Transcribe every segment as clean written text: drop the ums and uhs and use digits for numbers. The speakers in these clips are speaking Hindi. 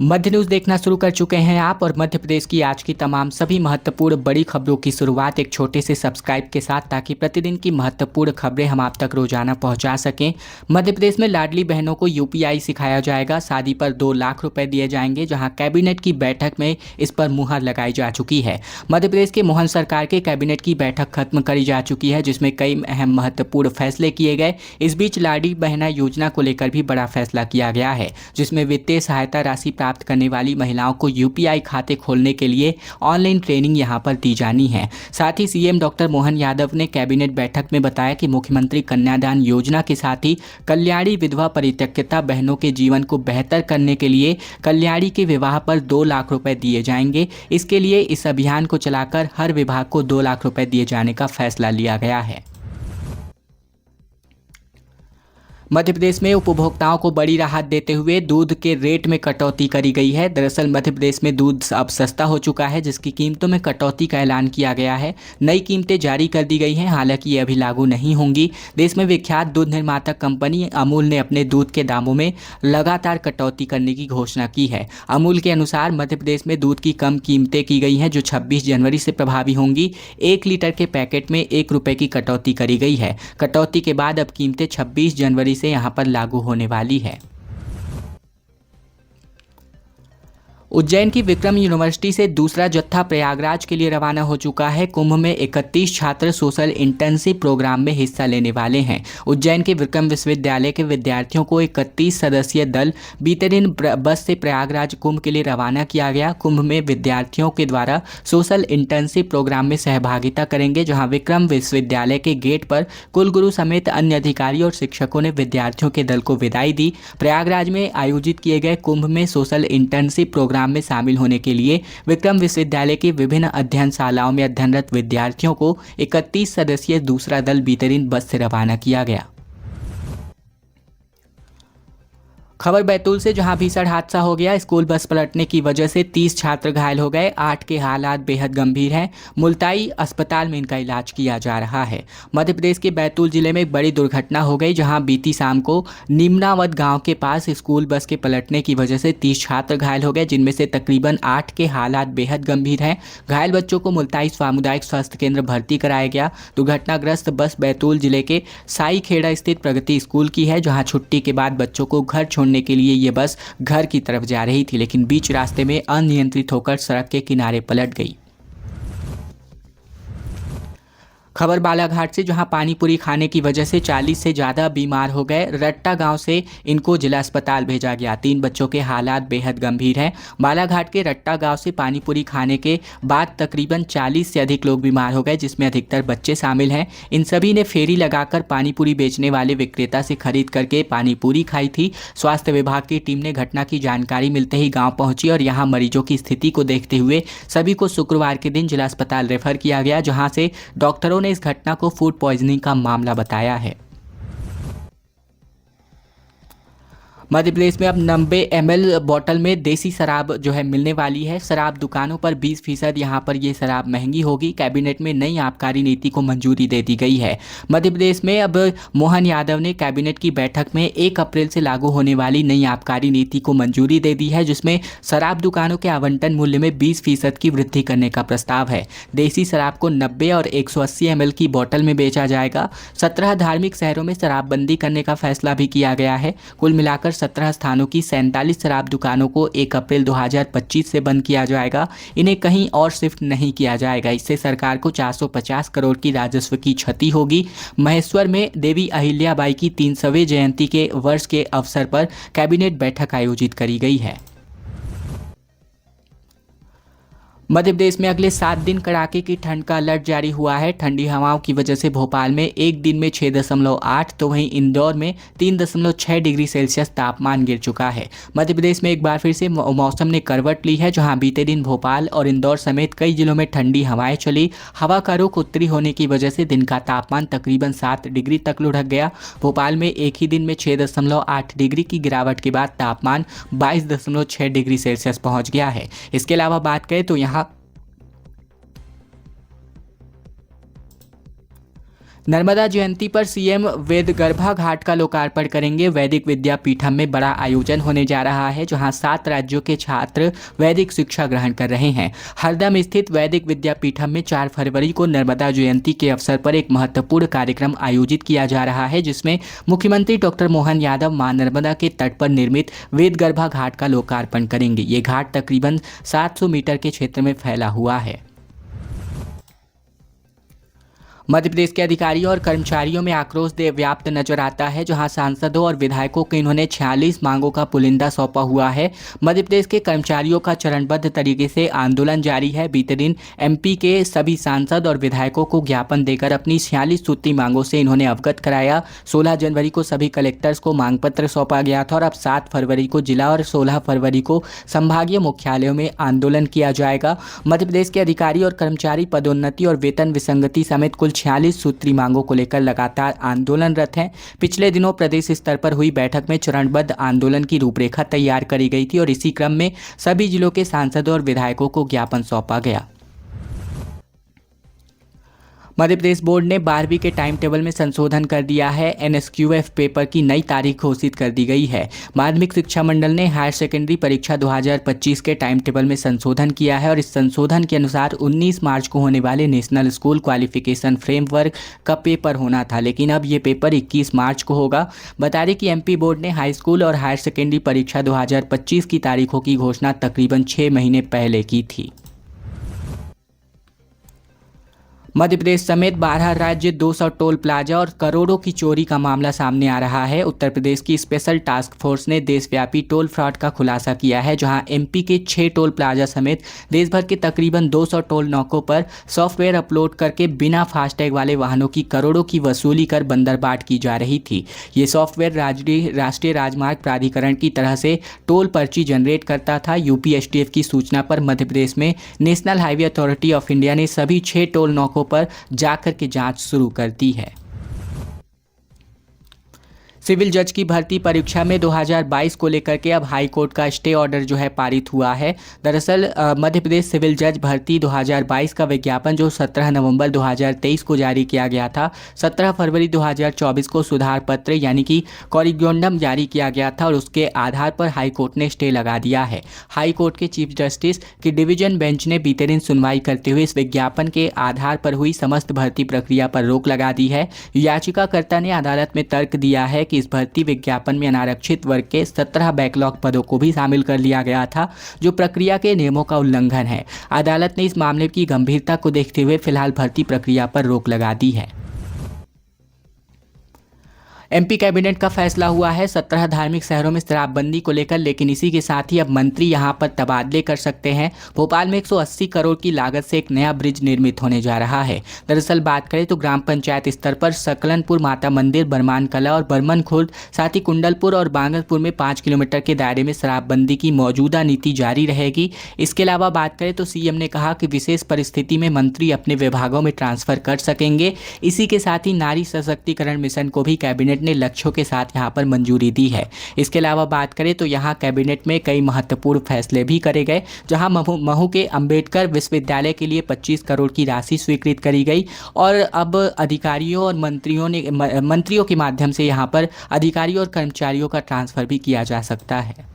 मध्य न्यूज़ देखना शुरू कर चुके हैं आप, और मध्य प्रदेश की आज की तमाम सभी महत्वपूर्ण बड़ी खबरों की शुरुआत एक छोटे से सब्सक्राइब के साथ, ताकि प्रतिदिन की महत्वपूर्ण खबरें हम आप तक रोजाना पहुंचा सकें। मध्य प्रदेश में लाडली बहनों को यूपीआई सिखाया जाएगा, शादी पर 2 लाख रुपए दिए जाएंगे, जहां कैबिनेट की बैठक में इस पर मुहर लगाई जा चुकी है। मध्य प्रदेश के मोहन सरकार के कैबिनेट की बैठक खत्म करी जा चुकी है, जिसमें कई अहम महत्वपूर्ण फैसले किए गए। इस बीच लाडली बहना योजना को लेकर भी बड़ा फैसला किया गया है, जिसमें वित्तीय सहायता राशि प्राप्त करने वाली महिलाओं को यूपीआई खाते खोलने के लिए ऑनलाइन ट्रेनिंग यहां पर दी जानी है। साथ ही सीएम डॉक्टर मोहन यादव ने कैबिनेट बैठक में बताया कि मुख्यमंत्री कन्यादान योजना के साथ ही कल्याणी विधवा परित्यक्ता बहनों के जीवन को बेहतर करने के लिए कल्याणी के विवाह पर 2 लाख रुपए दिए जाएंगे। इसके लिए इस अभियान को चलाकर हर विभाग को 2 लाख रुपए दिए जाने का फैसला लिया गया है। मध्य प्रदेश में उपभोक्ताओं को बड़ी राहत देते हुए दूध के रेट में कटौती करी गई है। दरअसल मध्य प्रदेश में दूध अब सस्ता हो चुका है, जिसकी कीमतों में कटौती का ऐलान किया गया है। नई कीमतें जारी कर दी गई हैं, हालांकि ये अभी लागू नहीं होंगी। देश में विख्यात दूध निर्माता कंपनी अमूल ने अपने दूध के दामों में लगातार कटौती करने की घोषणा की है। अमूल के अनुसार मध्य प्रदेश में दूध की कम कीमतें की गई हैं, जो 26 जनवरी से प्रभावी होंगी। 1 लीटर के पैकेट में 1 रुपये की कटौती करी गई है। कटौती के बाद अब कीमतें 26 जनवरी से यहां पर लागू होने वाली है। उज्जैन की विक्रम यूनिवर्सिटी से दूसरा जत्था प्रयागराज के लिए रवाना हो चुका है। कुंभ में 31 छात्र सोशल इंटर्नशिप प्रोग्राम में हिस्सा लेने वाले हैं। उज्जैन के विक्रम विश्वविद्यालय के विद्यार्थियों को 31 सदस्यीय दल बीते दिन बस से प्रयागराज कुंभ के लिए रवाना किया गया। कुंभ में विद्यार्थियों के द्वारा सोशल इंटर्नशिप प्रोग्राम में सहभागिता करेंगे, जहां विक्रम विश्वविद्यालय के गेट पर कुलगुरु समेत अन्य अधिकारी और शिक्षकों ने विद्यार्थियों के दल को विदाई दी। प्रयागराज में आयोजित किए गए कुंभ में सोशल इंटर्नशिप प्रोग्राम में शामिल होने के लिए विक्रम विश्वविद्यालय की विभिन्न अध्ययनशालाओं में अध्ययनरत विद्यार्थियों को 31 सदस्यीय दूसरा दल बीते दिन बस से रवाना किया गया। खबर बैतूल से, जहां भीषण हादसा हो गया। स्कूल बस पलटने की वजह से 30 छात्र घायल हो गए। 8 के हालात बेहद गंभीर हैं। मुल्ताई अस्पताल में इनका इलाज किया जा रहा है। मध्य प्रदेश के बैतूल जिले में एक बड़ी दुर्घटना हो गई, जहां बीती शाम को निम्नावत गांव के पास स्कूल बस के पलटने की वजह से 30 छात्र घायल हो गए, जिनमें से तकरीबन 8 के हालात बेहद गंभीर हैं। घायल बच्चों को मुल्ताई सामुदायिक स्वास्थ्य केंद्र भर्ती कराया गया। दुर्घटनाग्रस्त बस बैतूल जिले के साई खेड़ा स्थित प्रगति स्कूल की है, जहां छुट्टी के बाद बच्चों को घर छोड़ने के लिए ये बस घर की तरफ जा रही थी, लेकिन बीच रास्ते में अनियंत्रित होकर सड़क के किनारे पलट गई। खबर बालाघाट से, जहां पानीपुरी खाने की वजह से 40 से ज़्यादा बीमार हो गए। रट्टा गांव से इनको जिला अस्पताल भेजा गया। 3 बच्चों के हालात बेहद गंभीर हैं। बालाघाट के रट्टा गांव से पानीपुरी खाने के बाद तकरीबन 40 से अधिक लोग बीमार हो गए, जिसमें अधिकतर बच्चे शामिल हैं। इन सभी ने फेरी लगाकर पानीपुरी बेचने वाले विक्रेता से खरीद करके पानीपुरी खाई थी। स्वास्थ्य विभाग की टीम ने घटना की जानकारी मिलते ही गाँव पहुंची और यहाँ मरीजों की स्थिति को देखते हुए सभी को शुक्रवार के दिन जिला अस्पताल रेफर किया गया, जहाँ से डॉक्टरों ने इस घटना को फूड पॉइजनिंग का मामला बताया है। मध्य प्रदेश में अब 90 ml बॉटल में देसी शराब जो है मिलने वाली है। शराब दुकानों पर 20% यहाँ पर ये शराब महंगी होगी। कैबिनेट में नई आबकारी नीति को मंजूरी दे दी गई है। मध्य प्रदेश में अब मोहन यादव ने कैबिनेट की बैठक में 1 अप्रैल से लागू होने वाली नई आबकारी नीति को मंजूरी दे दी है, जिसमें शराब दुकानों के आवंटन मूल्य में 20% की वृद्धि करने का प्रस्ताव है। देसी शराब को 90 और 180 ml की बोतल में बेचा जाएगा। 17 धार्मिक शहरों में शराबबंदी करने का फैसला भी किया गया है। कुल मिलाकर 17 स्थानों की 47 शराब दुकानों को 1 अप्रैल 2025 से बंद किया जाएगा। इन्हें कहीं और शिफ्ट नहीं किया जाएगा। इससे सरकार को 450 करोड़ की राजस्व की क्षति होगी। महेश्वर में देवी अहिल्याबाई की 300वें जयंती के वर्ष के अवसर पर कैबिनेट बैठक आयोजित करी गई है। मध्य प्रदेश में अगले 7 दिन कड़ाके की ठंड का अलर्ट जारी हुआ है। ठंडी हवाओं की वजह से भोपाल में एक दिन में 6.8 तो वहीं इंदौर में 3.6 डिग्री सेल्सियस तापमान गिर चुका है। मध्य प्रदेश में एक बार फिर से मौसम ने करवट ली है, जहां बीते दिन भोपाल और इंदौर समेत कई जिलों में ठंडी हवाएं चली। हवा का रुख उत्तरी होने की वजह से दिन का तापमान तकरीबन 7 डिग्री तक लुढ़क गया। भोपाल में एक ही दिन में 6.8 डिग्री की गिरावट के बाद तापमान 22.6 डिग्री सेल्सियस पहुंच गया है। इसके अलावा बात करें तो यहाँ नर्मदा जयंती पर सीएम वेदगर्भा घाट का लोकार्पण करेंगे। वैदिक विद्यापीठम में बड़ा आयोजन होने जा रहा है, जहां 7 राज्यों के छात्र वैदिक शिक्षा ग्रहण कर रहे हैं। हरदम स्थित वैदिक विद्यापीठम में 4 फरवरी को नर्मदा जयंती के अवसर पर एक महत्वपूर्ण कार्यक्रम आयोजित किया जा रहा है, जिसमें मुख्यमंत्री डॉक्टर मोहन यादव मां नर्मदा के तट पर निर्मित वेदगर्भा घाट का लोकार्पण करेंगे। ये घाट तकरीबन 700 मीटर के क्षेत्र में फैला हुआ है। मध्य प्रदेश के अधिकारियों और कर्मचारियों में आक्रोश व्याप्त नजर आता है, जहां सांसदों और विधायकों को इन्होंने 46 मांगों का पुलिंदा सौंपा हुआ है। मध्य प्रदेश के कर्मचारियों का चरणबद्ध तरीके से आंदोलन जारी है। बीते दिन एमपी के सभी सांसद और विधायकों को ज्ञापन देकर अपनी 46 सूत्री मांगों से इन्होंने अवगत कराया। 16 जनवरी को सभी कलेक्टर्स को मांग पत्र सौंपा गया था और अब 7 फरवरी को जिला और 16 फरवरी को संभागीय मुख्यालयों में आंदोलन किया जाएगा। मध्य प्रदेश के अधिकारी और कर्मचारी पदोन्नति और वेतन विसंगति समेत कुल 46 सूत्री मांगों को लेकर लगातार आंदोलनरत हैं। पिछले दिनों प्रदेश स्तर पर हुई बैठक में चरणबद्ध आंदोलन की रूपरेखा तैयार करी गई थी और इसी क्रम में सभी जिलों के सांसदों और विधायकों को ज्ञापन सौंपा गया। मध्य प्रदेश बोर्ड ने 12वीं के टाइम टेबल में संशोधन कर दिया है। एनएसक्यूएफ पेपर की नई तारीख घोषित कर दी गई है। माध्यमिक शिक्षा मंडल ने हायर सेकेंडरी परीक्षा 2025 के टाइम टेबल में संशोधन किया है और इस संशोधन के अनुसार 19 मार्च को होने वाले नेशनल स्कूल क्वालिफिकेशन फ्रेमवर्क का पेपर होना था, लेकिन अब ये पेपर 21 मार्च को होगा। बता दें कि एमपी बोर्ड ने हाई स्कूल और हायर सेकेंडरी परीक्षा 2025 की तारीखों की घोषणा तकरीबन 6 महीने पहले की थी। मध्य प्रदेश समेत 12 राज्य 200 टोल प्लाजा और करोड़ों की चोरी का मामला सामने आ रहा है। उत्तर प्रदेश की स्पेशल टास्क फोर्स ने देशव्यापी टोल फ्रॉड का खुलासा किया है, जहां एमपी के 6 टोल प्लाजा समेत देश भर के तकरीबन 200 टोल नाकों पर सॉफ्टवेयर अपलोड करके बिना फास्टैग वाले वाहनों की करोड़ों की वसूली कर बंदरबाट की जा रही थी। ये सॉफ्टवेयर राष्ट्रीय राजमार्ग प्राधिकरण की तरह से टोल पर्ची जनरेट करता था। यूपीएसटीएफ की सूचना पर मध्य प्रदेश में national highway authority of India ने सभी 6 टोल नाकों पर जाकर के जांच शुरू कर दी है। सिविल जज की भर्ती परीक्षा में 2022 को लेकर के अब हाई कोर्ट का स्टे ऑर्डर जो है पारित हुआ है। दरअसल मध्य प्रदेश सिविल जज भर्ती 2022 का विज्ञापन जो 17 नवंबर 2023 को जारी किया गया था, 17 फरवरी 2024 को सुधार पत्र यानी कि कॉरिगोंडम जारी किया गया था और उसके आधार पर हाई कोर्ट ने स्टे लगा दिया है। हाई कोर्ट के चीफ जस्टिस की डिवीजन बेंच ने बीते दिन सुनवाई करते हुए इस विज्ञापन के आधार पर हुई समस्त भर्ती प्रक्रिया पर रोक लगा दी है। याचिकाकर्ता ने अदालत में तर्क दिया है कि इस भर्ती विज्ञापन में अनारक्षित वर्ग के 17 बैकलॉग पदों को भी शामिल कर लिया गया था, जो प्रक्रिया के नियमों का उल्लंघन है। अदालत ने इस मामले की गंभीरता को देखते हुए फिलहाल भर्ती प्रक्रिया पर रोक लगा दी है। एमपी कैबिनेट का फैसला हुआ है 17 धार्मिक शहरों में शराबबंदी को लेकर, लेकिन इसी के साथ ही अब मंत्री यहां पर तबादले कर सकते हैं। भोपाल में 180 करोड़ की लागत से एक नया ब्रिज निर्मित होने जा रहा है। दरअसल बात करें तो ग्राम पंचायत स्तर पर सकलनपुर माता मंदिर, बरमान कला और बरमन खुर्द, साथ ही कुंडलपुर और बांगरपुर में 5 किलोमीटर के दायरे में शराबबंदी की मौजूदा नीति जारी रहेगी। इसके अलावा बात करें तो सीएम ने कहा कि विशेष परिस्थिति में मंत्री अपने विभागों में ट्रांसफर कर सकेंगे। इसी के साथ ही नारी सशक्तिकरण मिशन को भी कैबिनेट ने लक्ष्यों के साथ यहां पर मंजूरी दी है। इसके अलावा बात करें तो यहां कैबिनेट में कई महत्वपूर्ण फैसले भी करे गए, जहां महू के अंबेडकर विश्वविद्यालय के लिए 25 करोड़ की राशि स्वीकृत करी गई और अब अधिकारियों और मंत्रियों के माध्यम से यहां पर अधिकारियों और कर्मचारियों का ट्रांसफर भी किया जा सकता है।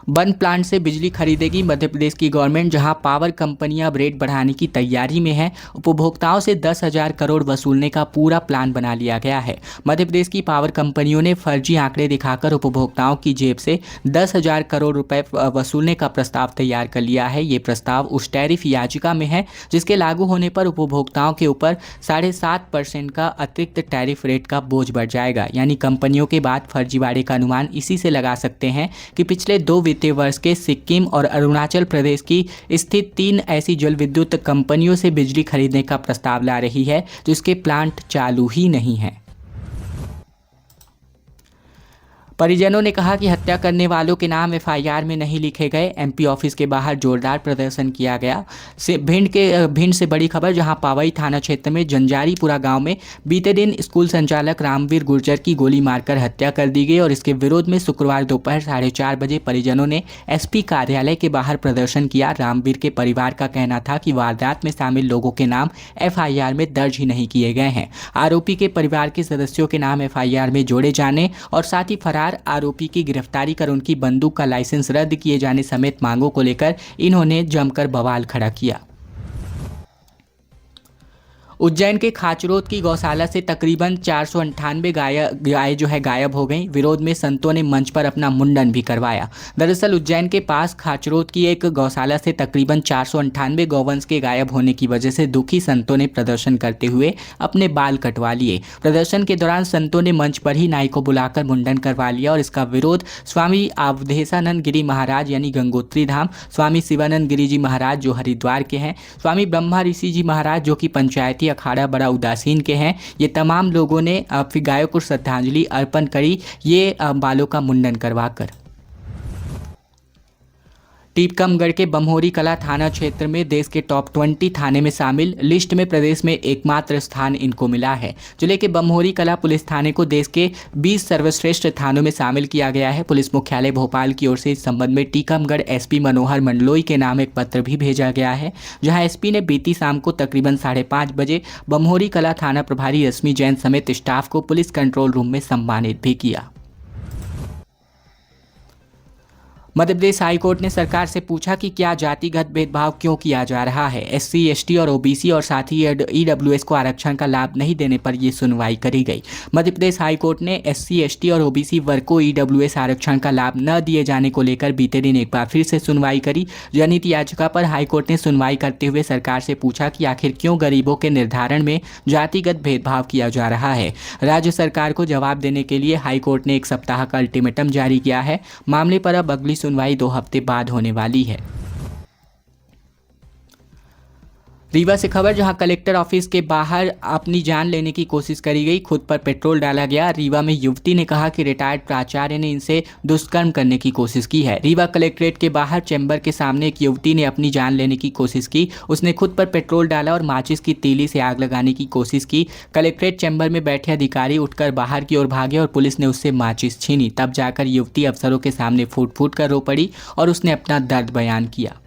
बंद प्लांट से बिजली खरीदेगी मध्य प्रदेश की गवर्नमेंट, जहां पावर कंपनियां अब रेट बढ़ाने की तैयारी में हैं। उपभोक्ताओं से 10,000 करोड़ वसूलने का पूरा प्लान बना लिया गया है। मध्य प्रदेश की पावर कंपनियों ने फर्जी आंकड़े दिखाकर उपभोक्ताओं की जेब से 10,000 करोड़ रुपए वसूलने का प्रस्ताव तैयार कर लिया है। ये प्रस्ताव उस टैरिफ याचिका में है जिसके लागू होने पर उपभोक्ताओं के ऊपर 7.5% का अतिरिक्त टैरिफ रेट का बोझ बढ़ जाएगा। यानी कंपनियों के बाद फर्जीवाड़े का अनुमान इसी से लगा सकते हैं कि पिछले 2 वित्तीय वर्ष के सिक्किम और अरुणाचल प्रदेश की स्थित 3 ऐसी जल विद्युत कंपनियों से बिजली खरीदने का प्रस्ताव ला रही है जिसके प्लांट चालू ही नहीं है। परिजनों ने कहा कि हत्या करने वालों के नाम एफआईआर में नहीं लिखे गए। एमपी ऑफिस के बाहर जोरदार प्रदर्शन किया गया। भिंड से बड़ी खबर, जहां पावई थाना क्षेत्र में जंजारीपुरा गांव में बीते दिन स्कूल संचालक रामवीर गुर्जर की गोली मारकर हत्या कर दी गई और इसके विरोध में शुक्रवार दोपहर 4:30 बजे परिजनों ने एसपी कार्यालय के बाहर प्रदर्शन किया। रामवीर के परिवार का कहना था कि वारदात में शामिल लोगों के नाम एफआईआर में दर्ज ही नहीं किए गए हैं। आरोपी के परिवार के सदस्यों के नाम एफआईआर में जोड़े जाने और साथ ही फरार आरोपी की गिरफ्तारी कर उनकी बंदूक का लाइसेंस रद्द किए जाने समेत मांगों को लेकर इन्होंने जमकर बवाल खड़ा किया। उज्जैन के खाचरोद की गौशाला से तकरीबन 498 गाय गायब हो गई। विरोध में संतों ने मंच पर अपना मुंडन भी करवाया। दरअसल उज्जैन के पास खाचरोद की एक गौशाला से तकरीबन 498 गौवंश के गायब होने की वजह से दुखी संतों ने प्रदर्शन करते हुए अपने बाल कटवा लिए। प्रदर्शन के दौरान संतों ने मंच पर ही नाई को बुलाकर मुंडन करवा लिया और इसका विरोध स्वामी अवधेशानंद गिरी महाराज यानी गंगोत्री धाम, स्वामी शिवानंद गिरी जी महाराज जो हरिद्वार के हैं, स्वामी ब्रह्मा ऋषि जी महाराज जो कि पंचायती अखाड़ा बड़ा उदासीन के हैं, ये तमाम लोगों ने फिर गायों को श्रद्धांजलि अर्पण करी, ये बालों का मुंडन करवाकर। टीकमगढ़ के बमहोरी कला थाना क्षेत्र में देश के टॉप 20 थाने में शामिल लिस्ट में प्रदेश में एकमात्र स्थान इनको मिला है। जिले के बमहोरी कला पुलिस थाने को देश के 20 सर्वश्रेष्ठ थानों में शामिल किया गया है। पुलिस मुख्यालय भोपाल की ओर से इस संबंध में टीकमगढ़ एसपी मनोहर मंडलोई के नाम एक पत्र भी भेजा गया है, जहां एसपी ने बीती शाम को तकरीबन 5:30 बजे बमहोरी कला थाना प्रभारी रश्मि जैन समेत स्टाफ को पुलिस कंट्रोल रूम में सम्मानित भी किया। मध्य प्रदेश हाईकोर्ट ने सरकार से पूछा कि क्या जातिगत भेदभाव क्यों किया जा रहा है। एससी, एसटी और ओबीसी और साथ ही ईडब्ल्यूएस को आरक्षण का लाभ नहीं देने पर यह सुनवाई करी गई। मध्य प्रदेश हाईकोर्ट ने एससी, एसटी और ओबीसी वर्ग को ईडब्ल्यूएस आरक्षण का लाभ न दिए जाने को लेकर बीते दिन एक बार फिर से सुनवाई करी। जनहित याचिका पर हाईकोर्ट ने सुनवाई करते हुए सरकार से पूछा कि आखिर क्यों गरीबों के निर्धारण में जातिगत भेदभाव किया जा रहा है। राज्य सरकार को जवाब देने के लिए हाईकोर्ट ने 1 सप्ताह का अल्टीमेटम जारी किया है। मामले पर अब अगली सुनवाई 2 हफ्ते बाद होने वाली है। रीवा से खबर, जहां कलेक्टर ऑफिस के बाहर अपनी जान लेने की कोशिश करी गई, खुद पर पेट्रोल डाला गया। रीवा में युवती ने कहा कि रिटायर्ड प्राचार्य ने इनसे दुष्कर्म करने की कोशिश की है। रीवा कलेक्ट्रेट के बाहर चैम्बर के सामने एक युवती ने अपनी जान लेने की कोशिश की। उसने खुद पर पेट्रोल डाला और माचिस की तीली से आग लगाने की कोशिश की। कलेक्ट्रेट चैम्बर में बैठे अधिकारी उठकर बाहर की ओर भागे और पुलिस ने उससे माचिस छीनी। तब जाकर युवती अफसरों के सामने फूट फूट कर रो पड़ी और उसने अपना दर्द बयान किया।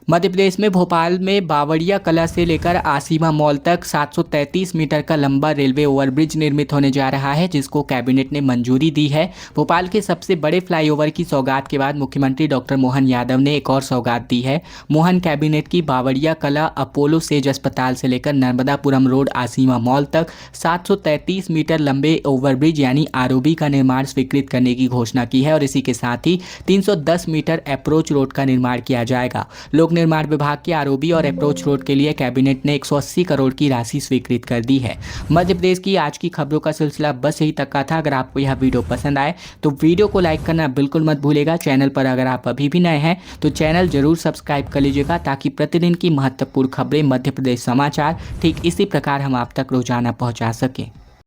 मध्य प्रदेश में भोपाल में बावड़िया कला से लेकर आसिमा मॉल तक 733 मीटर का लंबा रेलवे ओवरब्रिज निर्मित होने जा रहा है, जिसको कैबिनेट ने मंजूरी दी है। भोपाल के सबसे बड़े फ्लाईओवर की सौगात के बाद मुख्यमंत्री डॉक्टर मोहन यादव ने एक और सौगात दी है। मोहन कैबिनेट की बावड़िया कला अपोलो सेज अस्पताल से लेकर नर्मदापुरम रोड आसिमा मॉल तक 733 मीटर लंबे ओवरब्रिज यानी आरओबी का निर्माण स्वीकृत करने की घोषणा की है और इसी के साथ ही 310 मीटर अप्रोच रोड का निर्माण किया जाएगा। लोक निर्माण विभाग के आरओबी और अप्रोच रोड के लिए कैबिनेट ने 180 करोड़ की राशि स्वीकृत कर दी है। मध्य प्रदेश की आज की खबरों का सिलसिला बस यही तक का था। अगर आपको यह वीडियो पसंद आए तो वीडियो को लाइक करना बिल्कुल मत भूलेगा। चैनल पर अगर आप अभी भी नए हैं तो चैनल जरूर सब्सक्राइब कर लीजिएगा, ताकि प्रतिदिन की महत्वपूर्ण खबरें मध्य प्रदेश समाचार ठीक इसी प्रकार हम आप तक रोजाना पहुँचा सकें।